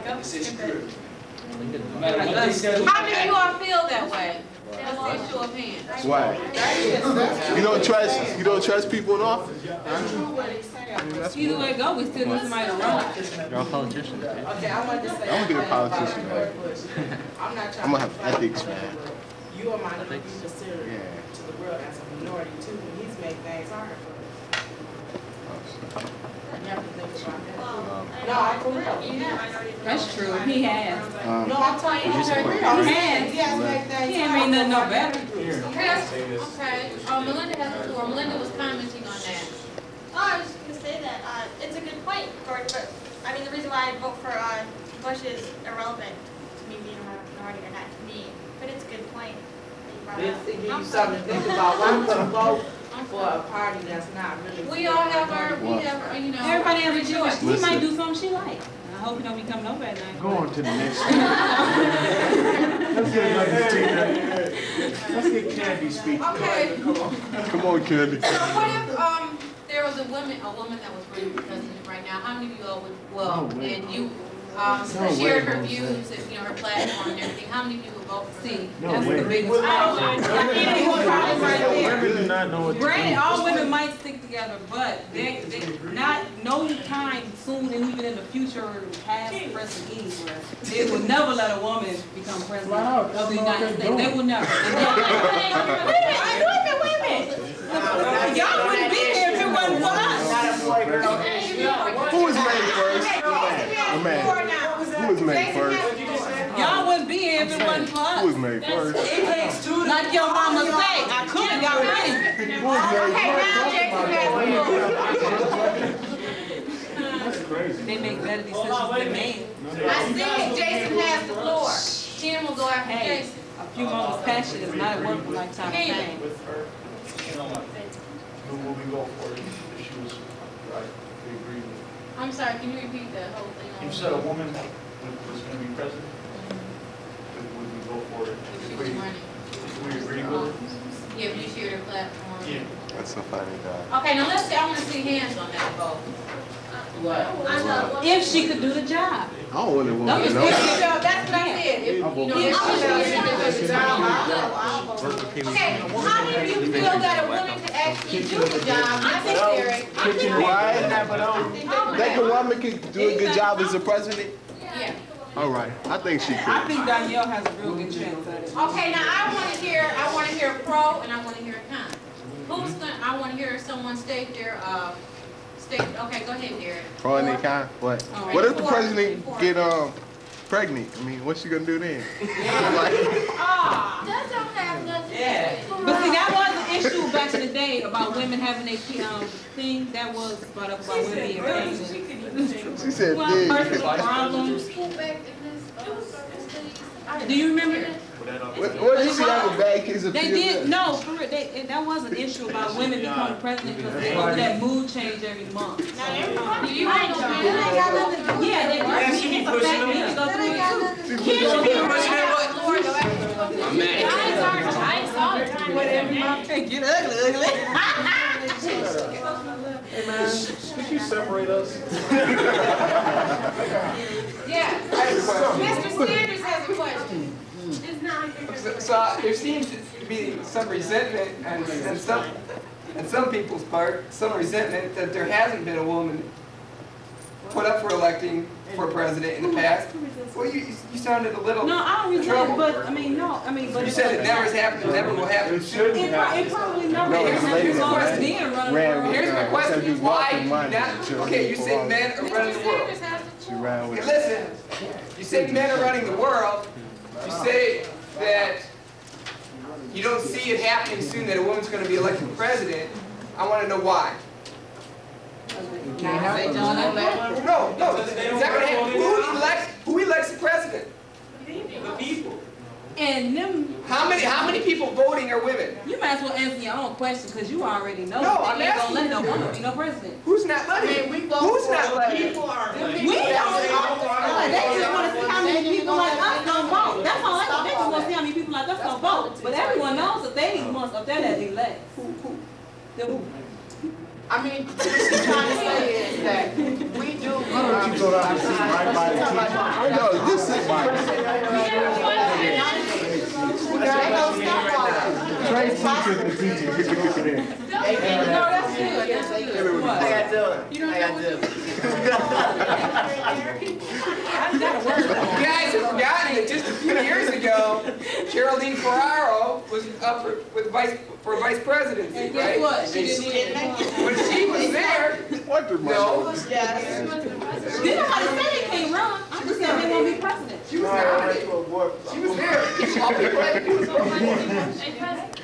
How many of you all feel that way? Let's see a show of hands. Why? You don't trust people in office? Either way it go, we still need somebody to run. You're all politicians, man. Okay, I wanted to say. I'm gonna be a politician, man. I'm not trying I'm gonna have ethics, man. You are my be considered to the world as a minority too, and he's made things hard for us. You have to think about that. No, I'm for real. That's true. He has. No, I'm telling you, he's for real. He has made things He ain't made nothing no better. Okay. Melinda has the floor. Melinda was commenting on that. Oh, I was just going to say that it's a good point, Gordon, but I mean, the reason why I vote for Bush is irrelevant to me being a minority or not to me, but it's a good point that you brought up. It gives you something to think about. Why would you vote for a party that's not really... We all have our, you know. Everybody has a choice. He might do something she likes. I hope he don't become no bad night. Go on to the next one. Let's get another speaker. Let's get Candy speaking. Okay. Come on, Candy. So what if there was a woman that was running for president right now? How many of you all would, and you shared her views, and, her platform and everything? How many of you would vote for her? That's the biggest problem. Women do not know what to do. Granted, all women might stick together, but they not no time soon, and even in the future, past, present, anywhere, they will never let a woman become president of the United States. They will never. Wait a minute. Y'all wouldn't be here if it wasn't for us. Who was made first? The man. Who was made first? Y'all wouldn't be here if it wasn't for us. Who was made first? Like your mama say, I could have got ready. Who was made That's crazy. They make better decisions than men. I see Jason has the floor. Tim will go after Jason. A few moments passion is not a work for lifetime thing. Who will we go for? If she was right, we agree with. I'm sorry, can you repeat the whole thing? You said a woman was going to be president. Would we go for it? She was running. We agree with it? Yeah, you shared her platform. Yeah. That's so funny, guy. Okay, now let's see. I want to see hands on that vote. What? If she could do the job. I don't want to No, woman it's no. if she does, that's what I said. If, I'll vote if for she does the job, okay, how many of you feel that a woman could actually do the job? I think Right? Think a woman can do a good job as a president? Yeah. All right. I think she I could. think Danielle has a real good chance at it. Okay, now I want to hear a pro and I want to hear a con. Who's going? I want to hear someone state their Okay, go ahead, Derek. Pro and con? What? What if the president get pregnant? I mean, what's she gonna do then? That don't have nothing to do with it. But see, that was an issue back in the day about women having a thing that was brought up about women being pregnant. She said, Personal problems. Do you remember that? what did she have a bad case of They did, no, for real, that was an issue about women becoming president because they go through that mood change every month. Do you want to Yeah, they it's a fact, they go through it too. I saw the time. Get ugly. Hey man, could you separate us? Yeah. Mr. Sanders has a question. So there seems to be some resentment and some people's part, some resentment that there hasn't been a woman put up for electing for president in the past. Well, you sounded a little No, I don't resent it, but but you said it never has happened, it never will happen. It probably never is. Here's my question: why do you not? Okay, you say men are running the world. Okay, listen, you say men are running the world. You say that you don't see it happening soon that a woman's going to be elected president. I want to know why. No, it's not going to happen. Who elects the president? The people. And them. How many people voting are women? You might as well answer your own question because you already know. No, I'm they ain't gonna let asking no woman be no president. Who's not letting? Who's not letting? People are We don't. They just want to see how many people like us don't vote. That's all. They just want to see how many people like us don't vote. But everyone knows that they must up there that elect. I mean, what she's trying to say is that we do told her to sit right by the teacher. I know, just sit by it. Trey teacher the teacher. Get the cookie there. No, that's good, that's good. What? I got to You don't know what You guys have forgotten that just a few years ago, Geraldine Ferraro was up for vice presidency, And right? guess what? She didn't make it. When she was there, no, Didn't nobody say they can't run. I'm just saying they won't be president. she was nominated. She was there. All people like it was on.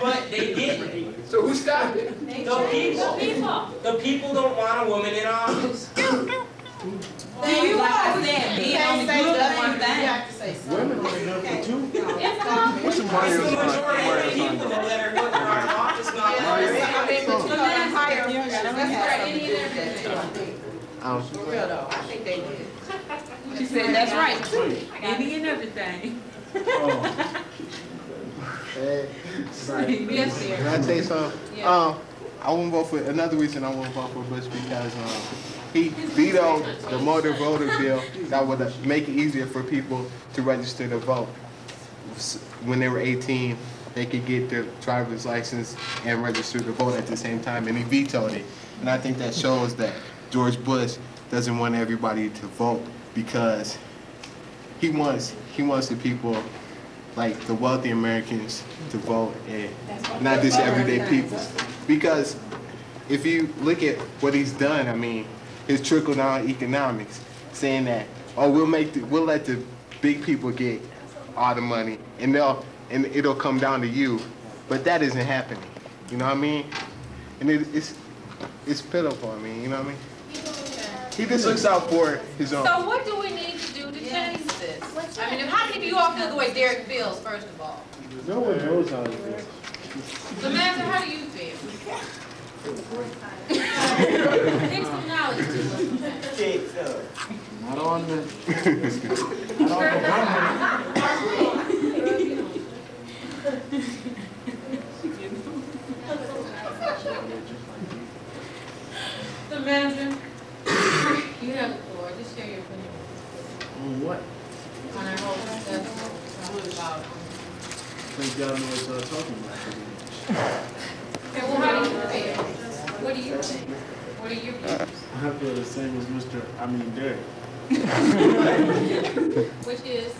But they didn't. So who stopped it? The people don't want a woman in office. Do you like I said, be only good for one thing. Women only good for two. What's the Mario The sign? majority of people that are good for our office, not I mean, but you know, that higher, For real though, I think they did. She said, that's right, too. Any and everything. Yes, dear. Can I say something? Yeah. I won't vote for, another reason I won't vote for Bush because he vetoed the motor voter bill that would make it easier for people to register to vote. When they were 18, they could get their driver's license and register to vote at the same time, and he vetoed it. And I think that shows that George Bush doesn't want everybody to vote because he wants the people, like the wealthy Americans, to vote and not just everyday people. Because if you look at what he's done, I mean, his trickle-down economics, saying that, oh, we'll let the big people get all the money, and it'll come down to you, but that isn't happening. You know what I mean? And it's pitiful. I mean, you know what I mean? He just looks out for his own. So what do we need to do to change this? I mean, how many of you all feel the way Derek feels, first of all? No one knows how to do it. Samantha, how do you feel? Take some knowledge to us. Not on the. Samantha, you have the floor. Just share your opinion. On what? On our whole discussion about. I think y'all know what y'all talking about. Okay, well, how do you feel? What do you think? What are your views? I feel the same as Derek. Which is?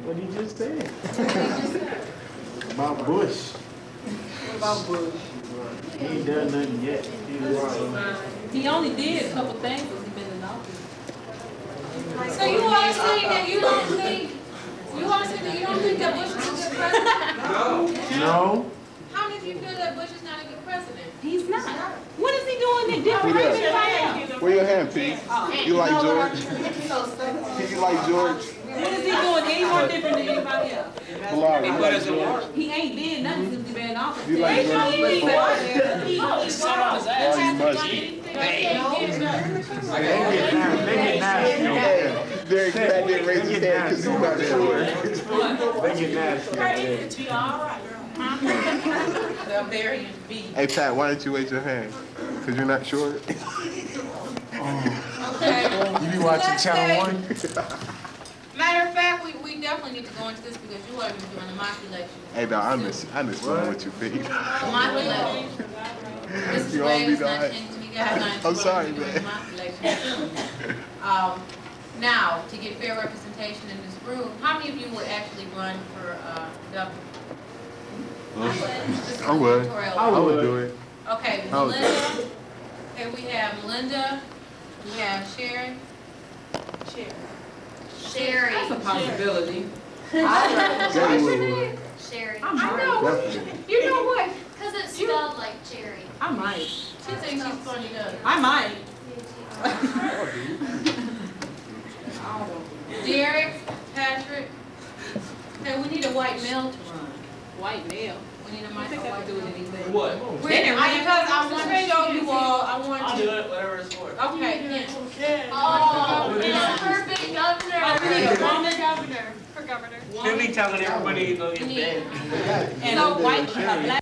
What he just said. What did you just say? About Bush. What about Bush? He ain't done nothing yet. He only did a couple things when he been in office. So you all saying that you don't think that Bush is a good president? No. How many of you feel that Bush is not a good president? He's not. What is he doing that different than everybody else? Where your hand, Pete? You like George? You like George? What is he doing any more different than anybody else? Bilal, you like George? He ain't did nothing since he been in office. You like George? He Derek didn't raise his hand because he's not sure. They get nasty. The Bavarian B. Hey, Pat, why don't you raise your hand? Because you're not sure? Okay. You be watching Channel 1? Matter of fact, we definitely need to go into this because you are going to be doing the mock election. Hey, no, I miss what you feed. The mock election. Mrs. You Wade all be is not alright. changing the guidelines. I'm sorry, for doing man. the mock election. Now, to get fair representation in this room, how many of you would actually run for governor? I would. I would do it. Okay, I would do Melinda. Okay, we have Melinda. We have Sharon. Sherry. That's a possibility. Jerry would. Sherry. I know. You know what? Because it's spelled like cherry. I might. She thinks she's funny, doesn't I might. Derek, Patrick. Okay, we need a white male to run. White male. We need a I white think I male. could do anything. What? Because I want to show you all, I want I'll to. do it, whatever it's for. Okay, yeah. Oh, it's perfect governor. Oh, we need a woman governor. For governor. She'll be telling everybody to go get bed. and a white, a black